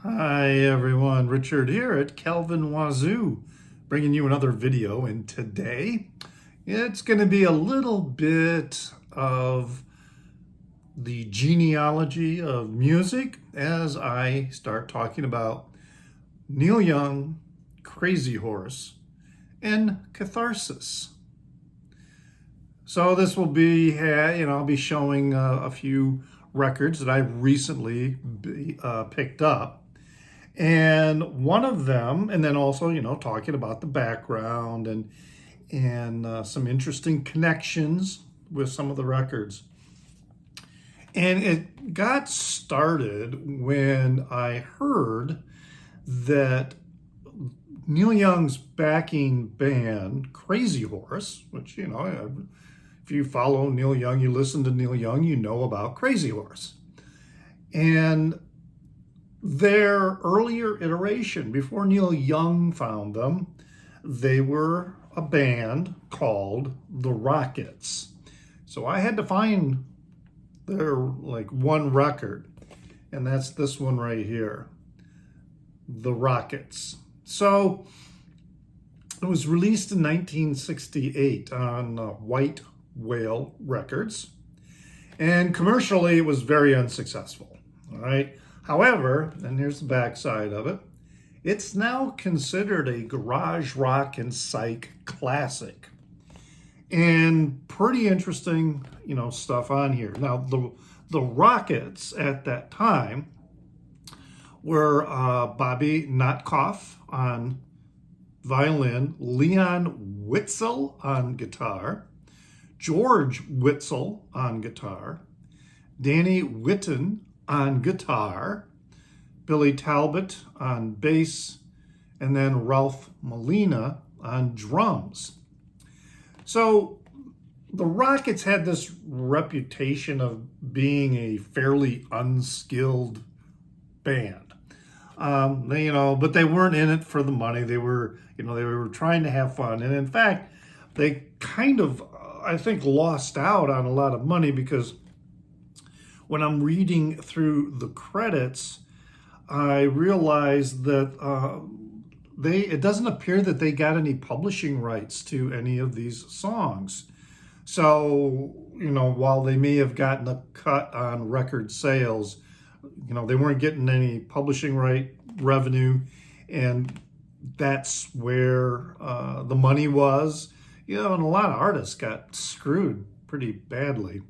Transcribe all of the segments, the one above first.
Hi everyone, Richard here at Calvin Wazoo, bringing you another video, and today it's going to be a little bit of the genealogy of music as I start talking about Neil Young, Crazy Horse, and Catharsis. So this will be, I'll be showing a few records that I've recently picked up. And one of them, and then also, talking about the background and some interesting connections with some of the records. And it got started when I heard that Neil Young's backing band, Crazy Horse, which, if you follow Neil Young, you listen to Neil Young, you know about Crazy Horse. And their earlier iteration, before Neil Young found them, they were a band called the Rockets. So I had to find their one record, and that's this one right here, The Rockets. So it was released in 1968 on White Whale Records, and commercially it was very unsuccessful. All right. However, and here's the backside of it, it's now considered a garage rock and psych classic. And pretty interesting, stuff on here. Now, the Rockets at that time were Bobby Notkoff on violin, Leon Witzel on guitar, George Witzel on guitar, Danny Whitten on guitar, Billy Talbot on bass, and then Ralph Molina on drums. So the Rockets had this reputation of being a fairly unskilled band. But they weren't in it for the money. They were trying to have fun. And in fact, they kind of, I think, lost out on a lot of money because when I'm reading through the credits, I realized that it doesn't appear that they got any publishing rights to any of these songs. So, while they may have gotten a cut on record sales, they weren't getting any publishing right revenue, and that's where the money was. And a lot of artists got screwed pretty badly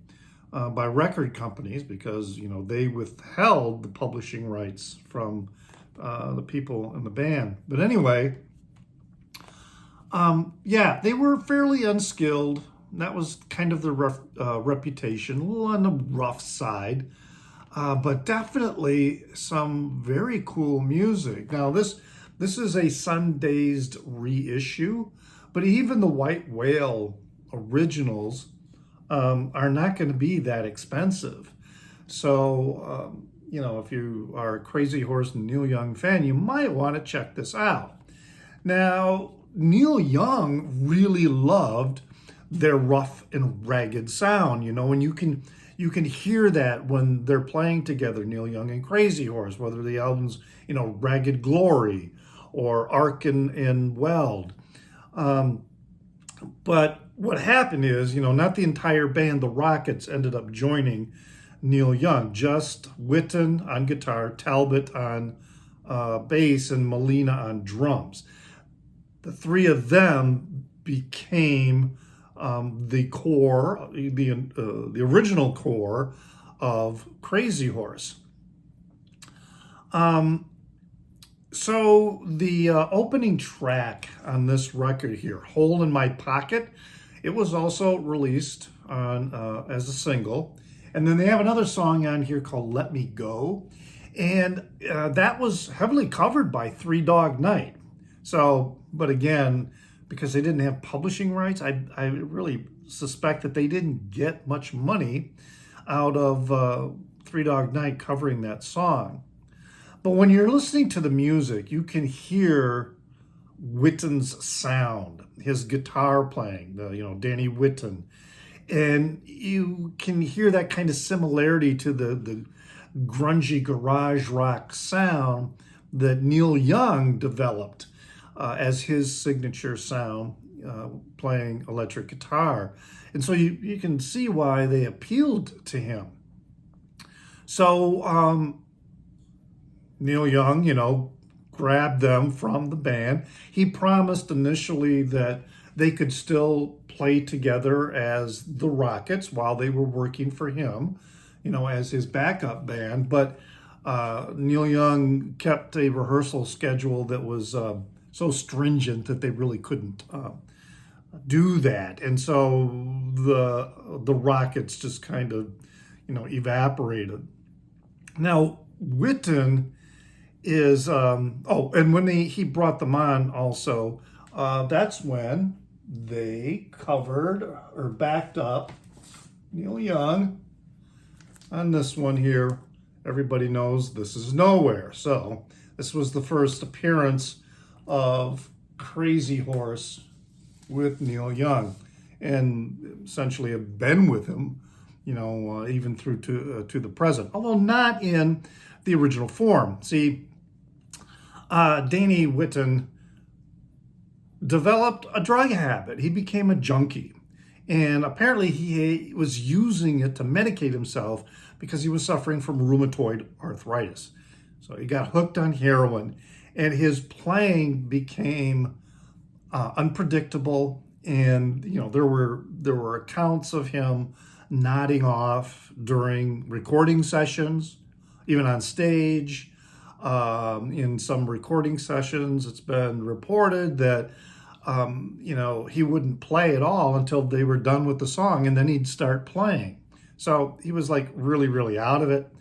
by record companies because, they withheld the publishing rights from the people in the band. But anyway, they were fairly unskilled. That was kind of the reputation, a little on the rough side, but definitely some very cool music. Now, this is a Sun-Dazed reissue, but even the White Whale originals are not going to be that expensive. So, if you are a Crazy Horse and Neil Young fan, you might want to check this out. Now, Neil Young really loved their rough and ragged sound, and you can hear that when they're playing together, Neil Young and Crazy Horse, whether the album's, Ragged Glory or Arc and Weld. But what happened is, not the entire band, the Rockets, ended up joining Neil Young. Just Whitten on guitar, Talbot on bass, and Molina on drums. The three of them became the core, the original core of Crazy Horse. So the opening track on this record here, Hole in My Pocket, it was also released on as a single. And then they have another song on here called Let Me Go. And that was heavily covered by Three Dog Night. So, but again, because they didn't have publishing rights, I really suspect that they didn't get much money out of Three Dog Night covering that song. But when you're listening to the music, you can hear Whitten's sound, his guitar playing, Danny Whitten. And you can hear that kind of similarity to grungy garage rock sound that Neil Young developed as his signature sound, playing electric guitar. And so you can see why they appealed to him. So Neil Young, grabbed them from the band. He promised initially that they could still play together as the Rockets while they were working for him, as his backup band. But Neil Young kept a rehearsal schedule that was so stringent that they really couldn't do that. And so the Rockets just kind of, evaporated. Now, Witten is, and when he brought them on also, that's when they covered or backed up Neil Young on this one here. Everybody knows This Is Nowhere. So this was the first appearance of Crazy Horse with Neil Young, and essentially have been with him, even through to the present, although not in the original form. See, Danny Witten developed a drug habit. He became a junkie. And apparently he was using it to medicate himself because he was suffering from rheumatoid arthritis. So he got hooked on heroin, and his playing became unpredictable. And, there were accounts of him nodding off during recording sessions, even on stage. In some recording sessions, it's been reported that, he wouldn't play at all until they were done with the song, and then he'd start playing. So he was like really, really out of it.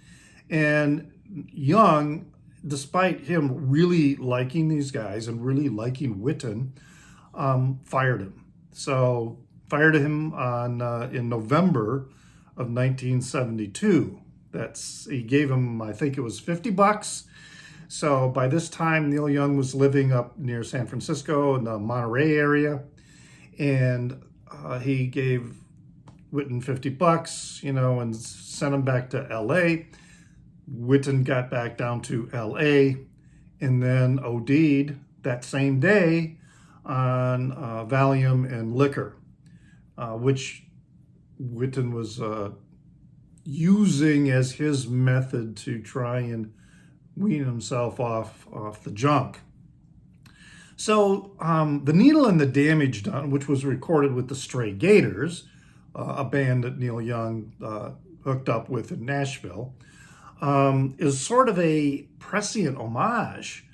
And Young, despite him really liking these guys and really liking Witten, fired him. So fired him in November of 1972. He gave him, I think it was $50. So by this time, Neil Young was living up near San Francisco in the Monterey area, and he gave Witten $50, and sent him back to L.A. Witten got back down to L.A. and then OD'd that same day on Valium and liquor, which Witten was using as his method to try and wean himself off the junk. So The Needle and the Damage Done, which was recorded with the Stray Gators, a band that Neil Young hooked up with in Nashville, is sort of a prescient homage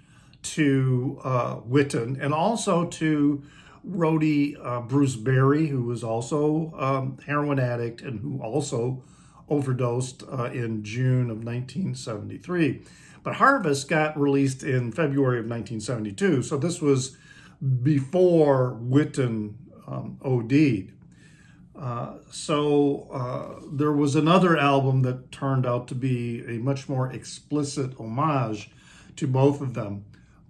to Witten, and also to roadie Bruce Berry, who was also a heroin addict and who also overdosed in June of 1973. But Harvest got released in February of 1972, so this was before Witten OD'd. So there was another album that turned out to be a much more explicit homage to both of them.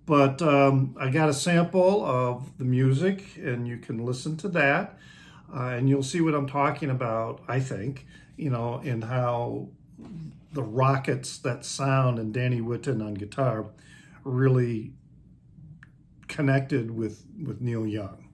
But I got a sample of the music, and you can listen to that, and you'll see what I'm talking about, I think, and how the Rockets, that sound, and Danny Witten on guitar really connected with Neil Young.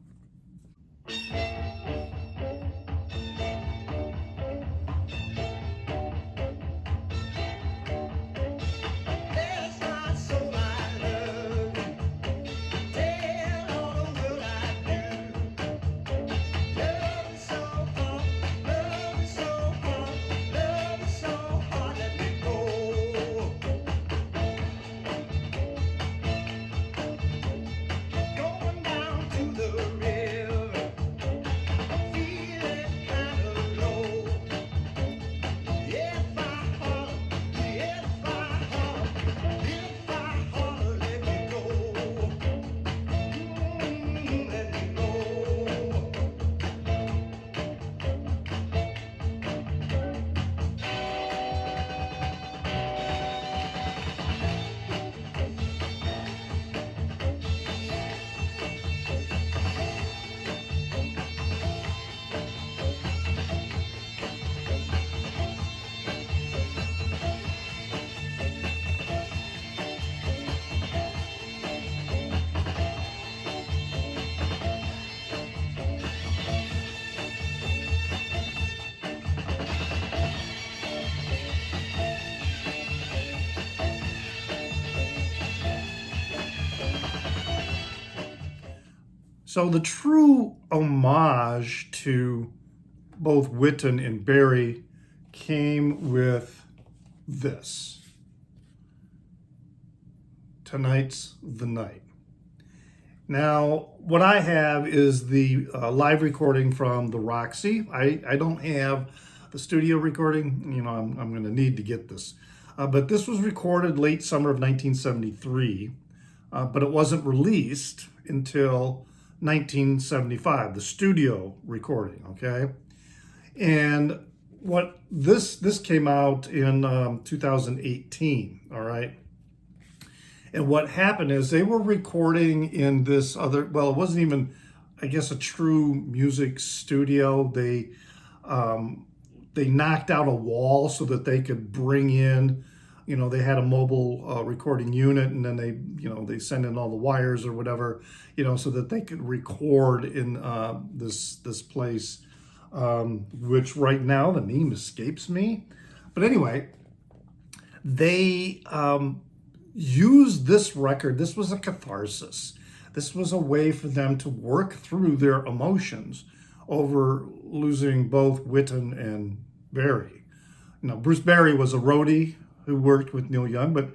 So the true homage to both Witten and Barry came with this. Tonight's the Night. Now, what I have is the live recording from the Roxy. I don't have the studio recording. You know, I'm going to need to get this. But this was recorded late summer of 1973, but it wasn't released until 1975, the studio recording, okay? And what this came out in 2018, all right? And what happened is they were recording in this other, well, it wasn't even, I guess, a true music studio. They knocked out a wall so that they could bring in, you know, they had a mobile recording unit, and then they, you know, they send in all the wires or whatever, you know, so that they could record in this place, which right now the name escapes me. But anyway, they used this record. This was a catharsis. This was a way for them to work through their emotions over losing both Witten and Barry. You know, Bruce Barry was a roadie who worked with Neil Young, but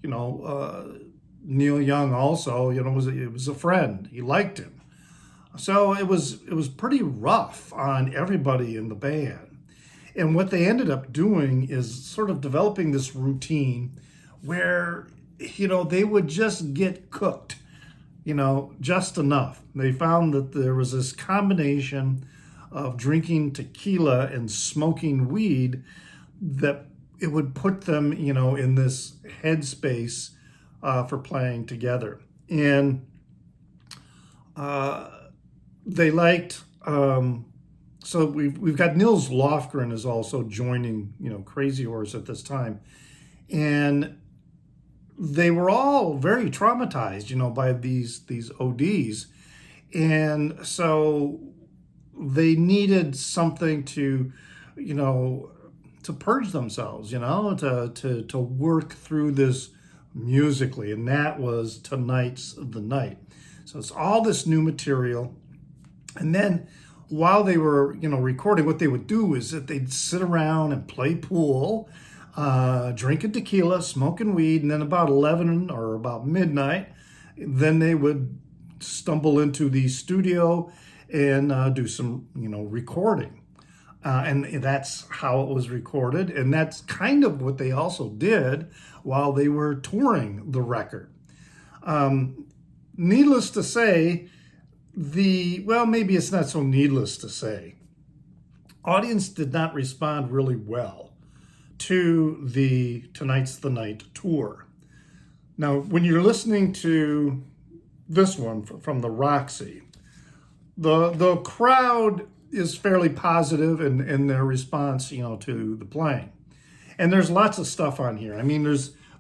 you know, Neil Young also, you know, was a friend. He liked him, so it was pretty rough on everybody in the band. And what they ended up doing is sort of developing this routine where, you know, they would just get cooked, you know, just enough. They found that there was this combination of drinking tequila and smoking weed that it would put them, you know, in this headspace for playing together. And they liked, so we've got Nils Lofgren is also joining, you know, Crazy Horse at this time. And they were all very traumatized, you know, by these ODs. And so they needed something to, you know, to purge themselves, you know, to work through this musically. And that was Tonight's the Night. So it's all this new material. And then while they were, you know, recording, what they would do is that they'd sit around and play pool, drinking tequila, smoking weed, and then about 11 or about midnight, then they would stumble into the studio and do some, you know, recording. And that's how it was recorded. And that's kind of what they also did while they were touring the record. Needless to say, well, maybe it's not so needless to say, audience did not respond really well to the Tonight's the Night tour. Now, when you're listening to this one from the Roxy, the crowd is fairly positive in their response, you know, to the playing. And there's lots of stuff on here. I mean,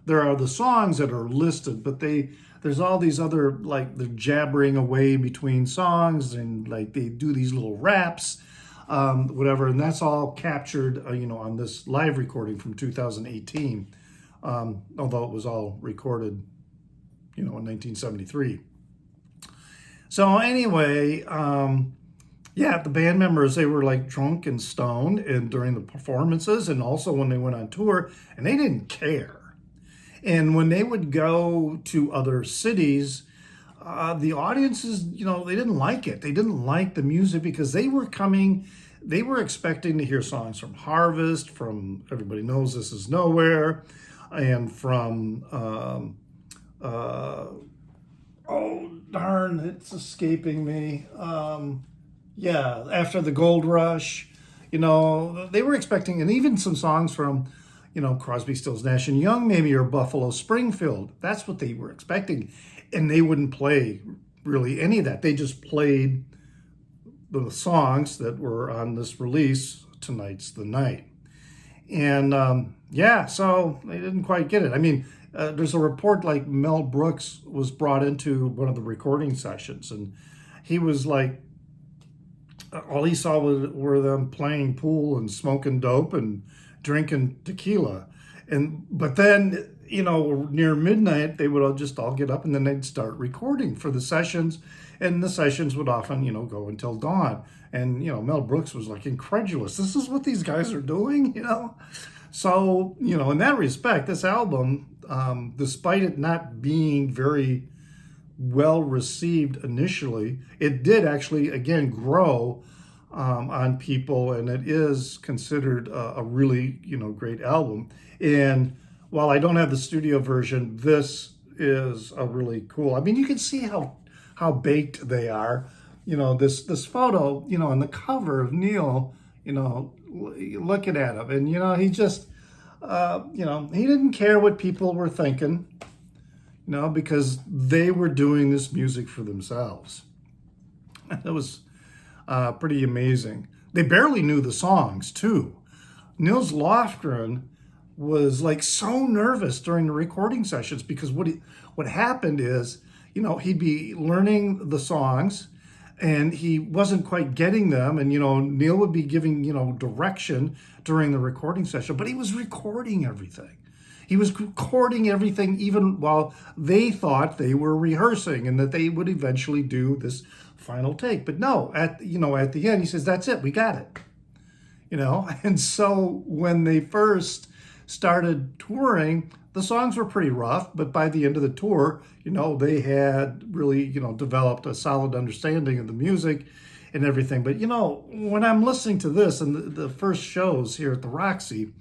there are the songs that are listed, but there's all these other, like, they're jabbering away between songs, and like they do these little raps, whatever, and that's all captured, you know, on this live recording from 2018, although it was all recorded, you know, in 1973. So anyway, yeah, the band members, they were like drunk and stoned and during the performances, and also when they went on tour, and they didn't care. And when they would go to other cities, the audiences, you know, they didn't like it. They didn't like the music because they were expecting to hear songs from Harvest, from Everybody Knows This Is Nowhere, and from, oh, darn, it's escaping me. Yeah, After the Gold Rush, you know, they were expecting, and even some songs from, you know, Crosby, Stills, Nash and Young, maybe, or Buffalo Springfield. That's what they were expecting. And they wouldn't play really any of that. They just played the songs that were on this release, Tonight's the Night. And yeah, so they didn't quite get it. I mean, there's a report like Mel Brooks was brought into one of the recording sessions, and he was like, all he saw were them playing pool and smoking dope and drinking tequila. But then near midnight, they would all just all get up and then they'd start recording for the sessions. And the sessions would often, go until dawn. And, Mel Brooks was like incredulous. This is what these guys are doing. So, in that respect, this album, despite it not being very well received initially, it did actually, again, grow on people. And it is considered a really, great album. And while I don't have the studio version, this is a really cool. I mean, you can see how baked they are. This photo, on the cover of Neil, looking at him, and he just, he didn't care what people were thinking, because they were doing this music for themselves. It was pretty amazing. They barely knew the songs too. Nils Lofgren was like so nervous during the recording sessions because what happened is, he'd be learning the songs and he wasn't quite getting them. And, Neil would be giving, direction during the recording session, but he was recording everything. He was recording everything even while they thought they were rehearsing and that they would eventually do this final take. But no, at the end, he says, that's it, we got it. And so when they first started touring, the songs were pretty rough, but by the end of the tour, they had really, developed a solid understanding of the music and everything. But, when I'm listening to this and the first shows here at the Roxy,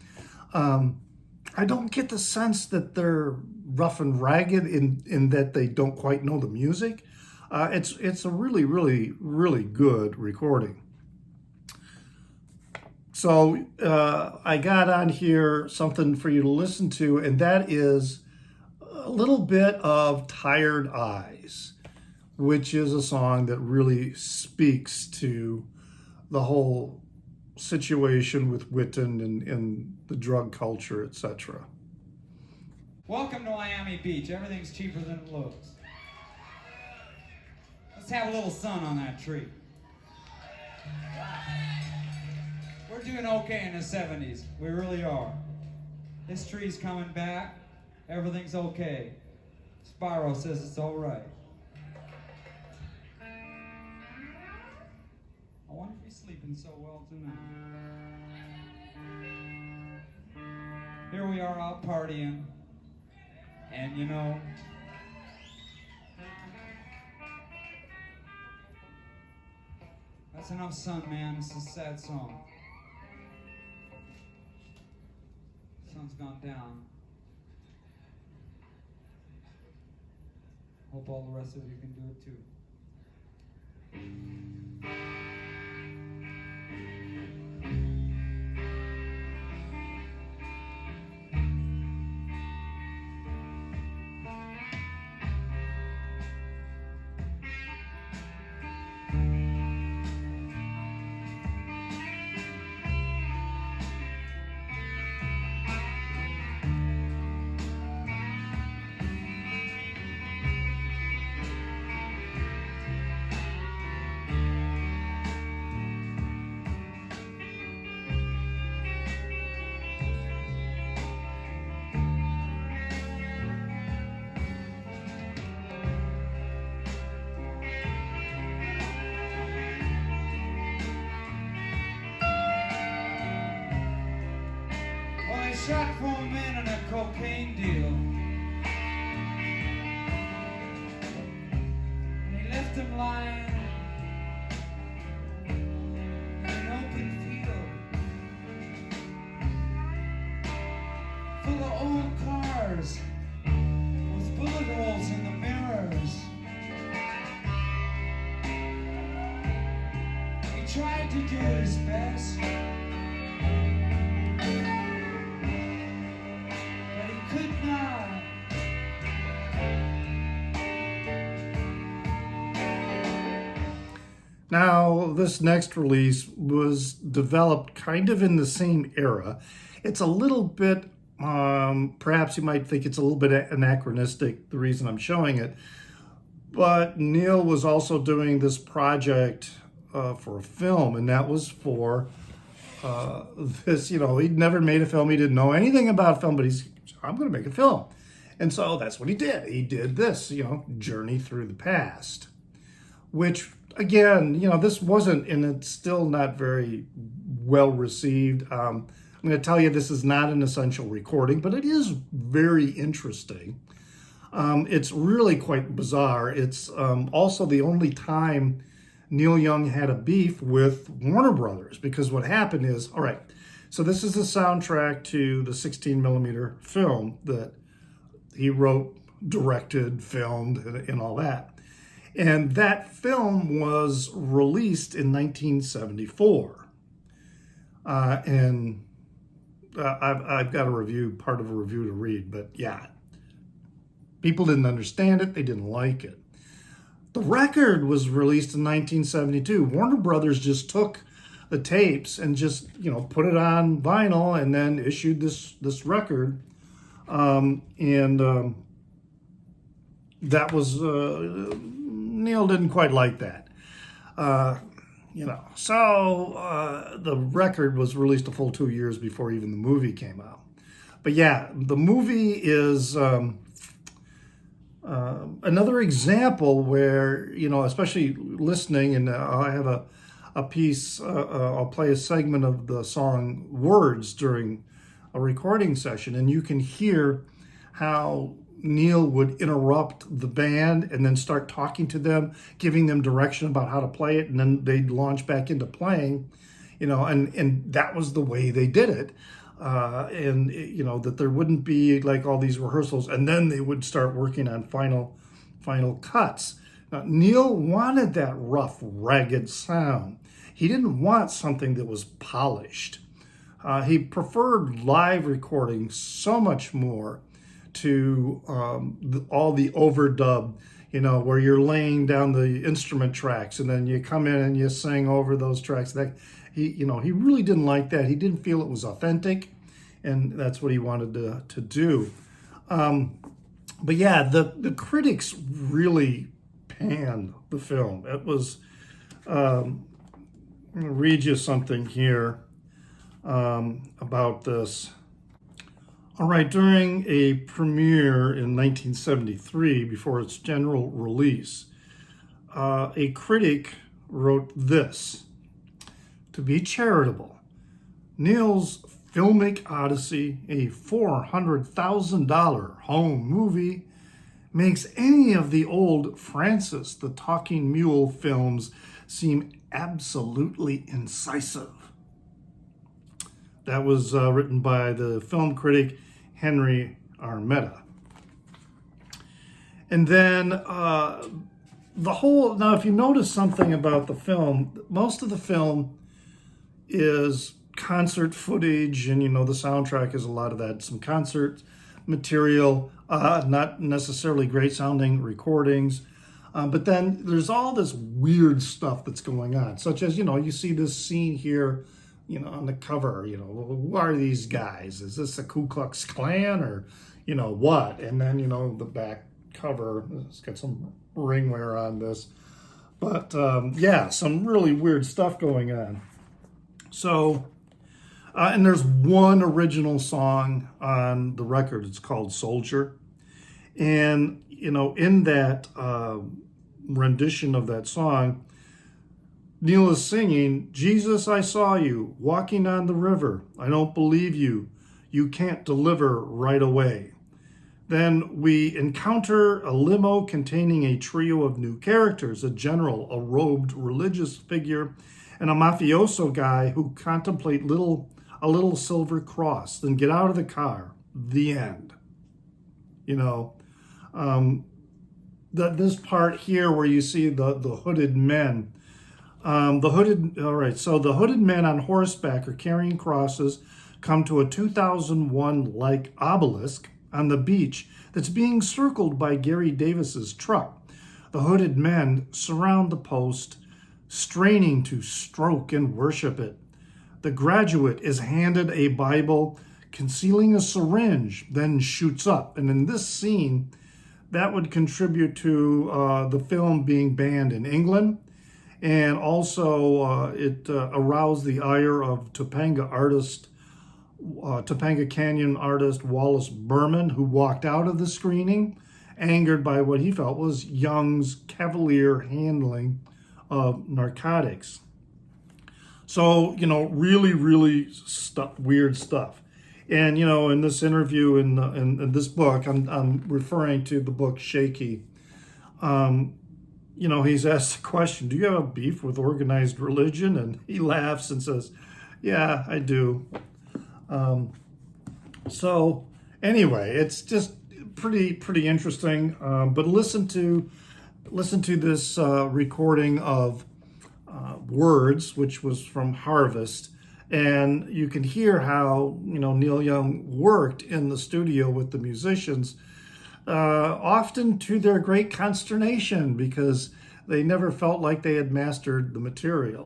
I don't get the sense that they're rough and ragged in that they don't quite know the music. It's a really, really, really good recording. So I got on here something for you to listen to, and that is a little bit of Tired Eyes, which is a song that really speaks to the whole situation with Witten and the drug culture, etc. Welcome to Miami Beach. Everything's cheaper than it looks. Let's have a little sun on that tree. We're doing okay in the 70s. We really are. This tree's coming back. Everything's okay. Spyro says it's all right. I wonder if he's sleeping so well tonight. Here we are out partying. And that's enough sun, man. It's a sad song. Sun's gone down. Hope all the rest of you can do it too. Shot 4 men in a cocaine deal. And he left them lying in an open field full of old cars with bullet holes in the mirrors. He tried to do his best. Now, this next release was developed kind of in the same era. It's a little bit, perhaps you might think it's a little bit anachronistic, the reason I'm showing it. But Neil was also doing this project for a film, and that was for this, he'd never made a film. He didn't know anything about film, but I'm going to make a film. And so that's what he did. He did this, journey through the past, which again, this wasn't, and it's still not very well received. I'm going to tell you this is not an essential recording, but it is very interesting. It's really quite bizarre. It's also the only time Neil Young had a beef with Warner Brothers, because what happened is, all right, so this is the soundtrack to the 16 millimeter film that he wrote, directed, filmed, and all that. And that film was released in 1974. And I've got part of a review to read, but yeah, people didn't understand it. They didn't like it. The record was released in 1972. Warner Brothers just took the tapes and just, put it on vinyl and then issued this record. That was, Neil didn't quite like that. So the record was released a full 2 years before even the movie came out. But yeah, the movie is another example where, especially listening, and I have a piece, I'll play a segment of the song Words during a recording session, and you can hear how Neil would interrupt the band and then start talking to them, giving them direction about how to play it, and then they'd launch back into playing, and that was the way they did it. That there wouldn't be like all these rehearsals, and then they would start working on final cuts. Now, Neil wanted that rough, ragged sound. He didn't want something that was polished. He preferred live recording so much more to all the overdub, where you're laying down the instrument tracks and then you come in and you sing over those tracks. That he really didn't like that. He didn't feel it was authentic, and that's what he wanted to do. But yeah, the critics really panned the film. It was, I'm going to read you something here about this. All right, during a premiere in 1973, before its general release, a critic wrote this: "To be charitable, Neil's filmic odyssey, a $400,000 home movie, makes any of the old Francis the Talking Mule films seem absolutely incisive." That was written by the film critic Henry Armetta. And then now if you notice something about the film, most of the film is concert footage, and the soundtrack is a lot of that, some concert material, not necessarily great sounding recordings. But then there's all this weird stuff that's going on, such as, you see this scene here, on the cover, who are these guys? Is this a Ku Klux Klan or, what? And then, the back cover, it's got some ringwear on this. But yeah, some really weird stuff going on. So, and there's one original song on the record. It's called Soldier. And, in that rendition of that song, Neil is singing, "Jesus, I saw you walking on the river. I don't believe you. You can't deliver right away." Then we encounter a limo containing a trio of new characters: a general, a robed religious figure, and a mafioso guy who contemplate a little silver cross, then get out of the car. The end. This part here where you see the hooded men. The hooded men on horseback or carrying crosses come to a 2001-like obelisk on the beach that's being circled by Gary Davis's truck. The hooded men surround the post, straining to stroke and worship it. The graduate is handed a Bible, concealing a syringe, then shoots up. And in this scene, that would contribute to the film being banned in England. And also, it aroused the ire of Topanga artist Topanga Canyon artist Wallace Berman, who walked out of the screening angered by what he felt was Young's cavalier handling of narcotics. So, really, really weird stuff. And, in this interview, in this book, I'm referring to the book Shaky. He's asked the question, do you have a beef with organized religion? And he laughs and says, yeah, I do. So anyway, it's just pretty interesting. But listen to this recording of Words, which was from Harvest, and you can hear how Neil Young worked in the studio with the musicians, often to their great consternation because they never felt like they had mastered the material.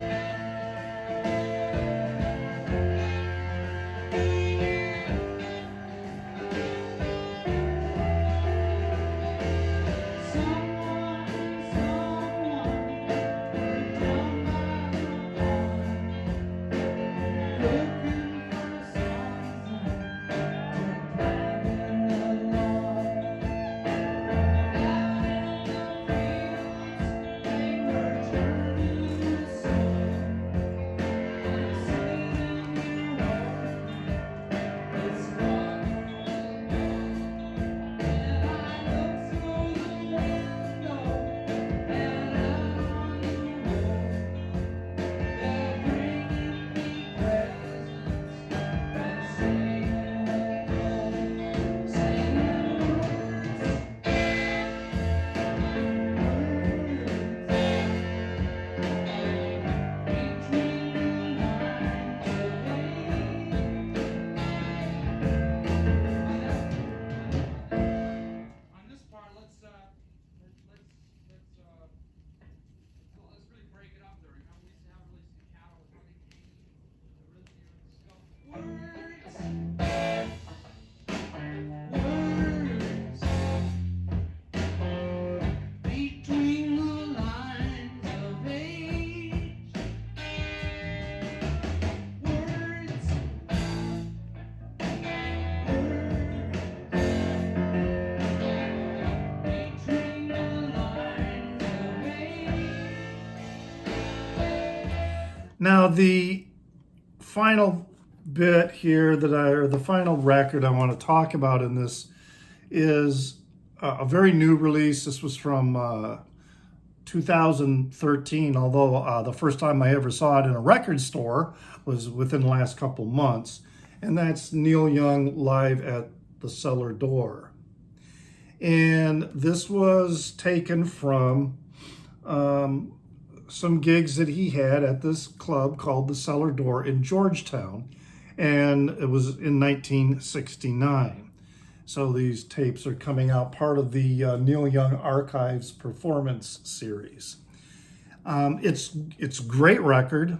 Now, the final bit here or the final record I want to talk about in this is a very new release. This was from 2013, although the first time I ever saw it in a record store was within the last couple months. And that's Neil Young live at the Cellar Door. And this was taken from some gigs that he had at this club called the Cellar Door in Georgetown, and it was in 1969. So these tapes are coming out, part of the Neil Young Archives performance series. It's a great record.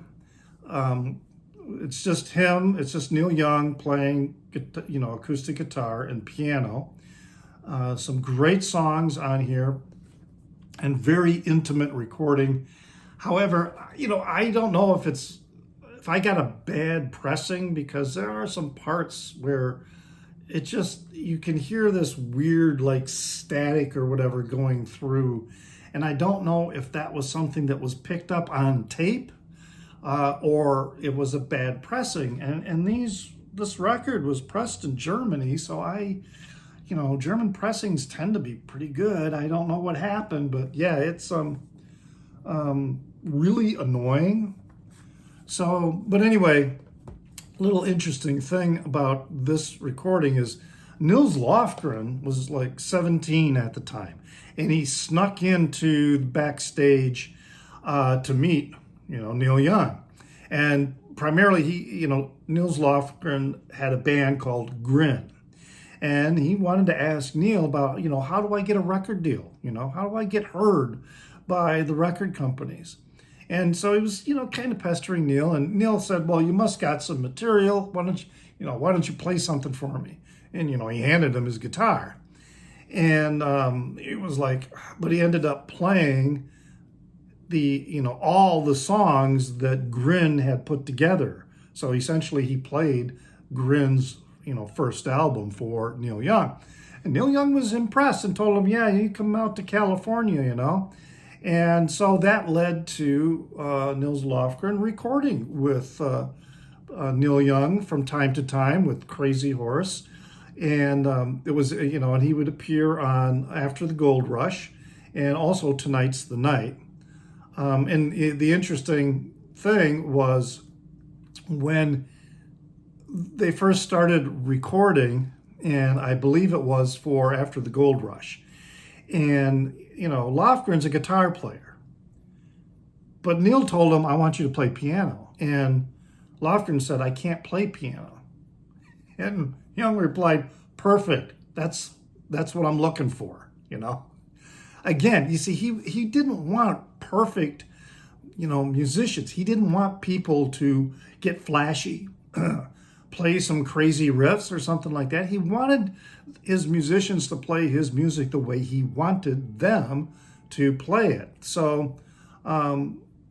It's just him. It's just Neil Young playing, acoustic guitar and piano. Some great songs on here, and very intimate recording. However, I don't know if I got a bad pressing, because there are some parts where it just, you can hear this weird like static or whatever going through. And I don't know if that was something that was picked up on tape or it was a bad pressing. And this record was pressed in Germany, so German pressings tend to be pretty good. I don't know what happened, but yeah, it's really annoying. So, but anyway, little interesting thing about this recording is Nils Lofgren was like 17 at the time, and he snuck into backstage to meet, Neil Young. And primarily Nils Lofgren had a band called Grin. And he wanted to ask Neil about, how do I get a record deal? How do I get heard by the record companies? And so he was, kind of pestering Neil. And Neil said, well, you must got some material. Why don't you play something for me? And, he handed him his guitar. And it was like, but he ended up playing all the songs that Grin had put together. So essentially he played Grin's, first album for Neil Young. And Neil Young was impressed and told him, yeah, you come out to California. And so that led to Nils Lofgren recording with Neil Young from time to time with Crazy Horse. And it was, and he would appear on After the Gold Rush and also Tonight's the Night. And the interesting thing was when they first started recording, and I believe it was for After the Gold Rush. And, Lofgren's a guitar player. But Neil told him, I want you to play piano. And Lofgren said, I can't play piano. And Young replied, perfect. That's what I'm looking for, Again, you see, he didn't want perfect, musicians. He didn't want people to get flashy, play some crazy riffs or something like that. He wanted his musicians to play his music the way he wanted them to play it. So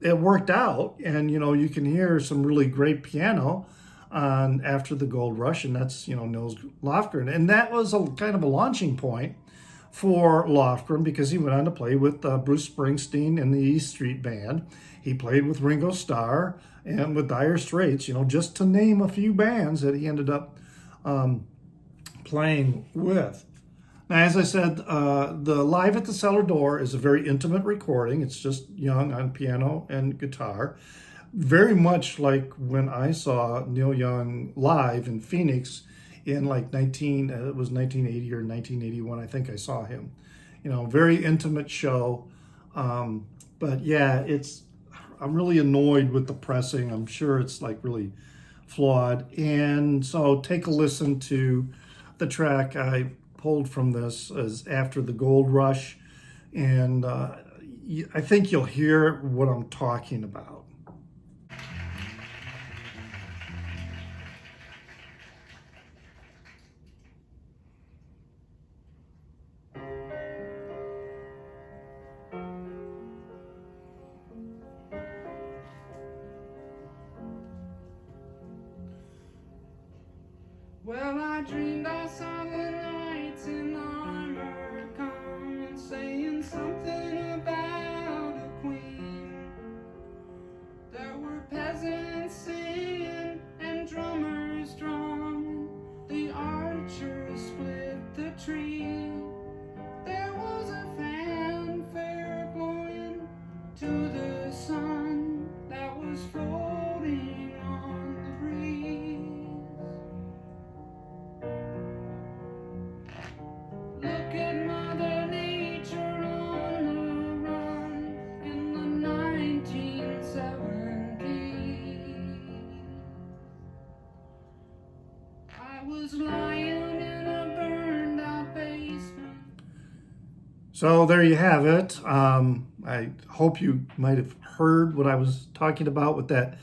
it worked out, and you can hear some really great piano on After the Gold Rush, and that's Nils Lofgren, and that was a kind of a launching point for Lofgren because he went on to play with Bruce Springsteen and the E Street Band. He played with Ringo Starr and with Dire Straits, just to name a few bands that he ended up playing with. Now, as I said, the Live at the Cellar Door is a very intimate recording. It's just Young on piano and guitar. Very much like when I saw Neil Young live in Phoenix in it was 1980 or 1981, I think I saw him. Very intimate show. But yeah, I'm really annoyed with the pressing. I'm sure it's really flawed. And so take a listen to the track I pulled from this as After the Gold Rush. And I think you'll hear what I'm talking about. Well, I dreamed I saw the knights in armor come and saying something about a queen. There were peasants singing and drummers drumming. The archers split the tree. There was a fanfare blowing to the sun that was floating on the breeze. Look at Mother Nature on the run in the 1970s. I was lying in a burned out basement. So there you have it. I hope you might have heard what I was talking about with that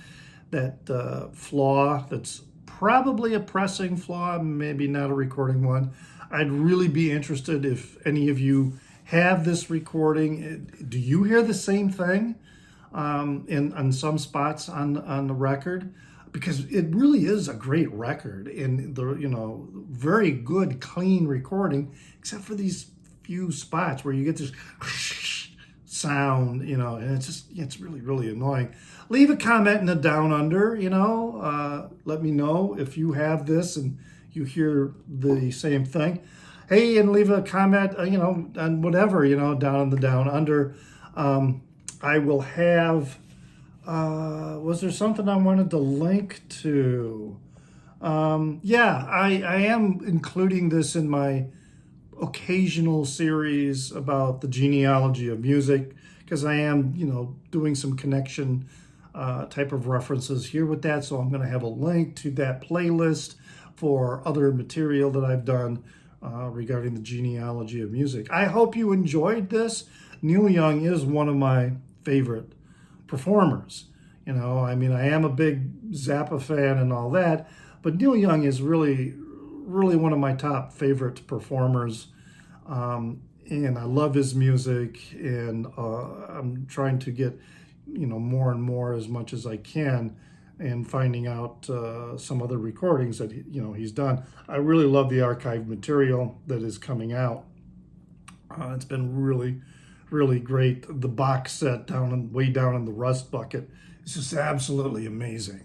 flaw. That's probably a pressing flaw, maybe not a recording one. I'd really be interested if any of you have this recording. Do you hear the same thing on some spots on the record? Because it really is a great record and very good, clean recording, except for these few spots where you get this sound, and it's really, really annoying. Leave a comment in the down under, let me know if you have this and you hear the same thing. Hey, and leave a comment, on whatever, down in the down under. I will have, was there something I wanted to link to? Yeah, I am including this in my occasional series about the genealogy of music, because I am, doing some connection type of references here with that. So I'm going to have a link to that playlist for other material that I've done regarding the genealogy of music. I hope you enjoyed this. Neil Young is one of my favorite performers. I am a big Zappa fan and all that, but Neil Young is really, really one of my top favorite performers. And I love his music, and I'm trying to get, more and more as much as I can and finding out some other recordings that he's done. I really love the archived material that is coming out. It's been really, really great. The box set way down in the rust bucket is just absolutely amazing.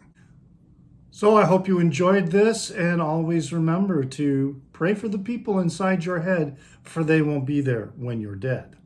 So I hope you enjoyed this, and always remember to pray for the people inside your head, for they won't be there when you're dead.